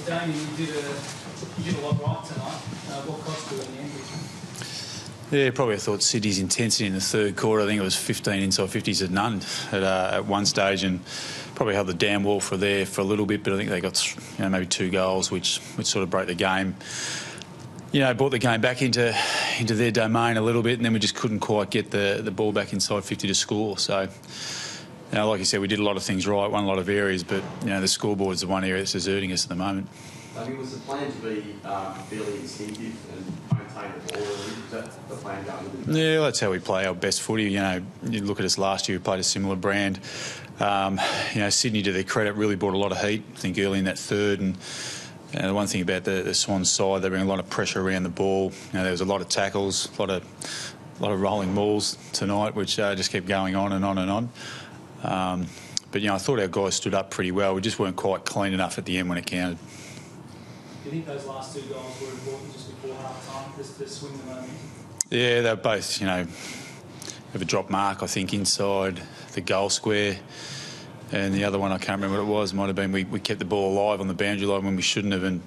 Damien, you did a lot right tonight. What cost you in the end? Yeah, probably I thought Sydney's intensity in the third quarter, I think it was 15 inside 50s to none at one stage, and probably held the damn wall for a little bit, but I think they got maybe 2 goals, which sort of broke the game. Brought the game back into their domain a little bit, and then we just couldn't quite get the ball back inside 50 to score. So, like you said, we did a lot of things right, won a lot of areas, but the scoreboard's the one area that's deserting us at the moment. I mean, was the plan to be fairly instinctive and maintain the ball? Was that the plan going into? Yeah, that's how we play our best footy. You look at us last year, we played a similar brand. Sydney, to their credit, really brought a lot of heat, I think, early in that third. And the one thing about the Swans side, they bring a lot of pressure around the ball. There was a lot of tackles, a lot of rolling mauls tonight, which just kept going on and on and on. But I thought our guys stood up pretty well. We just weren't quite clean enough at the end when it counted. Do you think those last 2 goals were important just before half-time, just to swing the momentum? Yeah, they're both, have a drop mark, I think, inside the goal square. And the other one, I can't remember what it was. Might have been we kept the ball alive on the boundary line when we shouldn't have. And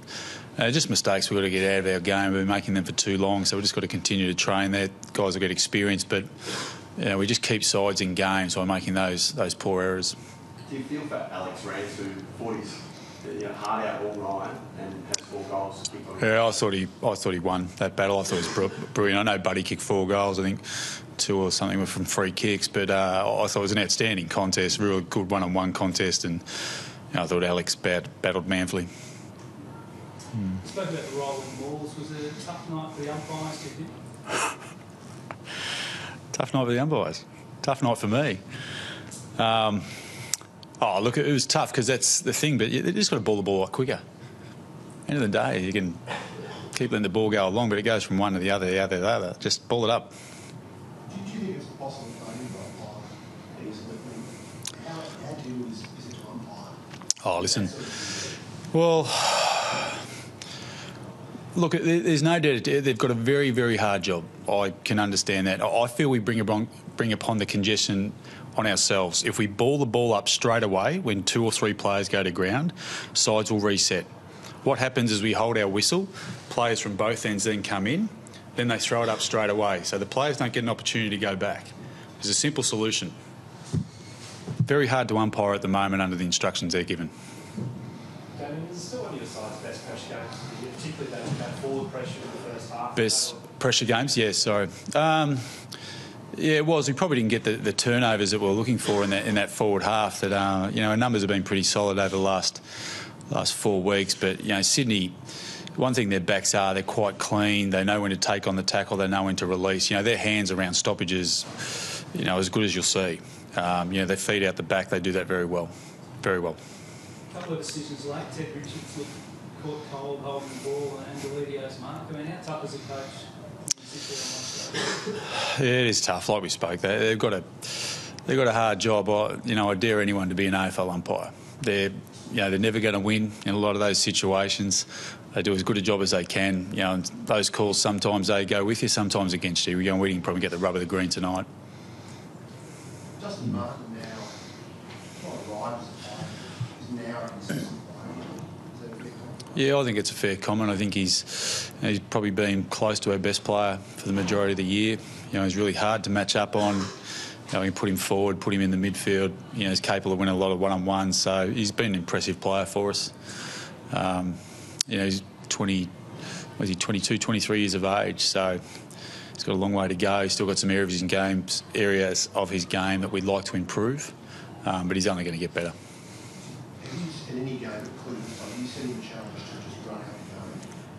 just mistakes we've got to get out of our game. We've been making them for too long, so we've just got to continue to train. That guys will get experience, but we just keep sides in games by making those poor errors. Do you feel for Alex Rance, who fought his hard out all night and has 4 goals? Yeah, I thought he won that battle. I thought it was brilliant. I know Buddy kicked 4 goals. I think 2 or something were from free kicks, but I thought it was an outstanding contest, real good one-on-one contest, and I thought Alex battled manfully. You spoke about the rolling balls. Was it a tough night for the umpires, do you think? Tough night for the umpires. Tough night for me. Look, it was tough because that's the thing, but they just got to ball the ball a lot quicker. End of the day, you can keep letting the ball go along, but it goes from one to the other, the other, the other. Just ball it up. Do you think it's possible for any umpire? How deal is it to umpire? Oh, listen. Well, look, there's no doubt they've got a very, very hard job. I can understand that. I feel we bring upon the congestion on ourselves. If we ball the ball up straight away when 2 or 3 players go to ground, sides will reset. What happens is we hold our whistle, players from both ends then come in, then they throw it up straight away. So the players don't get an opportunity to go back. There's a simple solution. Very hard to umpire at the moment under the instructions they're given. Damien, is it still one of your side's best pressure games, particularly that forward pressure in the first half? Best pressure games? Yeah, sorry. Yeah, it was. We probably didn't get the turnovers that we were looking for in that forward half. That our numbers have been pretty solid over the last 4 weeks. But Sydney, one thing their backs are, they're quite clean. They know when to take on the tackle. They know when to release. Their hands around stoppages, as good as you'll see. They feed out the back. They do that very well, very well. A couple of decisions late. Ted Richards looked caught cold holding the ball and Delidio's mark. I mean, how tough is a coach? Yeah, it is tough. Like we spoke, they've got a hard job. I dare anyone to be an AFL umpire. They're never going to win in a lot of those situations. They do as good a job as they can. And those calls, sometimes they go with you, sometimes against you. We can probably get the rub of the green tonight. Justin Martin now, not right as a player, is now a consistent player. Is that a fair comment? Yeah, I think it's a fair comment. I think he's probably been close to our best player for the majority of the year. He's really hard to match up on. We put him forward, put him in the midfield. He's capable of winning a lot of one-on-ones. So he's been an impressive player for us. He's 22, 23 years of age. So he's got a long way to go. He's still got some areas of his game that we'd like to improve. But he's only going to get better. In any game at Cleveland, have you seen him challenged to just run out of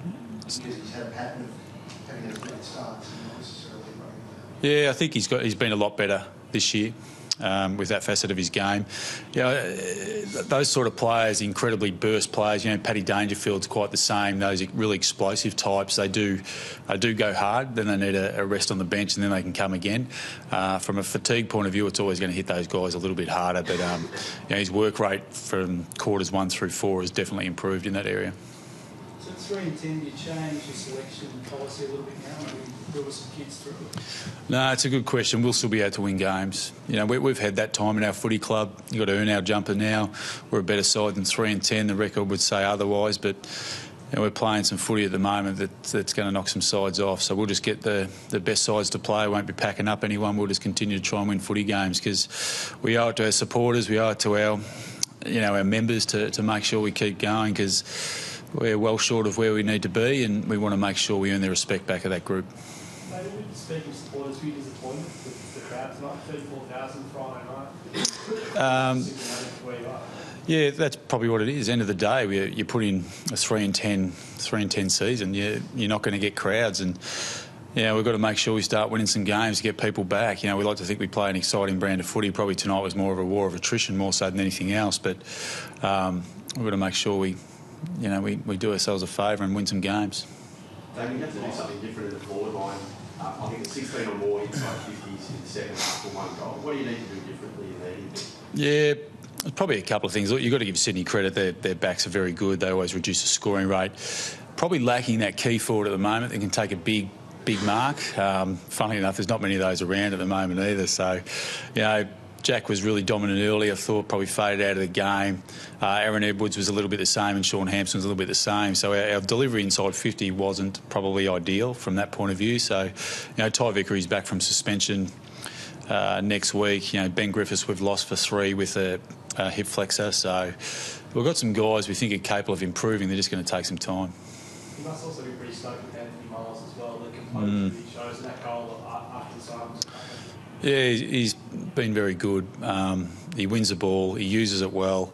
game? Because he's had a pattern of having a great start and not necessarily running out. Yeah, I think he's been a lot better this year with that facet of his game. Those sort of players, incredibly burst players. Paddy Dangerfield's quite the same. Those really explosive types. They do go hard. Then they need a rest on the bench, and then they can come again. From a fatigue point of view, it's always going to hit those guys a little bit harder. But So his work rate from quarters 1 through 4 has definitely improved in that area. So At 3 and 10, do you change your selection policy a little bit now? Maybe build some kids through it? No, it's a good question. We'll still be able to win games. You know, we've had that time in our footy club. You've got to earn our jumper now. We're a better side than 3 and 10. The record would say otherwise, but you know, we're playing some footy at the moment that's going to knock some sides off. So we'll just get the best sides to play. Won't be packing up anyone. We'll just continue to try and win footy games because we owe it to our supporters. We owe it to our members to make sure we keep going because we're well short of where we need to be, and we want to make sure we earn the respect back of that group. Maybe speaking of supporters, were you disappointed with the crowd tonight? 34,000 Friday night. Where you are. Yeah, that's probably what it is. End of the day, you put in a 3 and 10 season. You're not going to get crowds, and we've got to make sure we start winning some games to get people back. You know, we like to think we play an exciting brand of footy. Probably tonight was more of a war of attrition, more so than anything else. But we've got to make sure we do ourselves a favour and win some games. Damien, you have to do something different in the forward line. I think it's 16 or more inside 50s in the second half for one goal. What do you need to do differently in there? Yeah, there's probably a couple of things. Look, you've got to give Sydney credit. Their backs are very good. They always reduce the scoring rate. Probably lacking that key forward at the moment. They can take a big mark. Funnily enough, there's not many of those around at the moment either. So, Jack was really dominant early. I thought probably faded out of the game. Aaron Edwards was a little bit the same, and Sean Hampson was a little bit the same. So our delivery inside 50 wasn't probably ideal from that point of view. So, Ty Vickery's back from suspension next week. Ben Griffiths we've lost for 3 with a hip flexor. So we've got some guys we think are capable of improving. They're just going to take some time. You must also be pretty stoked with Anthony Miles as well. The composure he shows in that goal after the silence. Yeah, he's been very good. He wins the ball, he uses it well,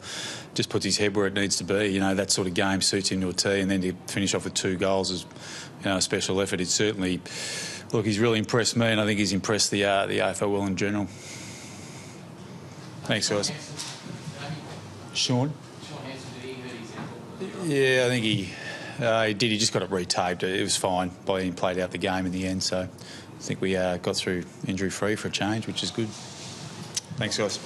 just puts his head where it needs to be. That sort of game suits him to a T, and then to finish off with 2 goals is a special effort. It's certainly, look, he's really impressed me, and I think he's impressed the AFL in general. Thanks, guys. Sean? Yeah, I think he did. He just got it retaped. It was fine. He played out the game in the end, so I think we got through injury-free for a change, which is good. Thanks, guys.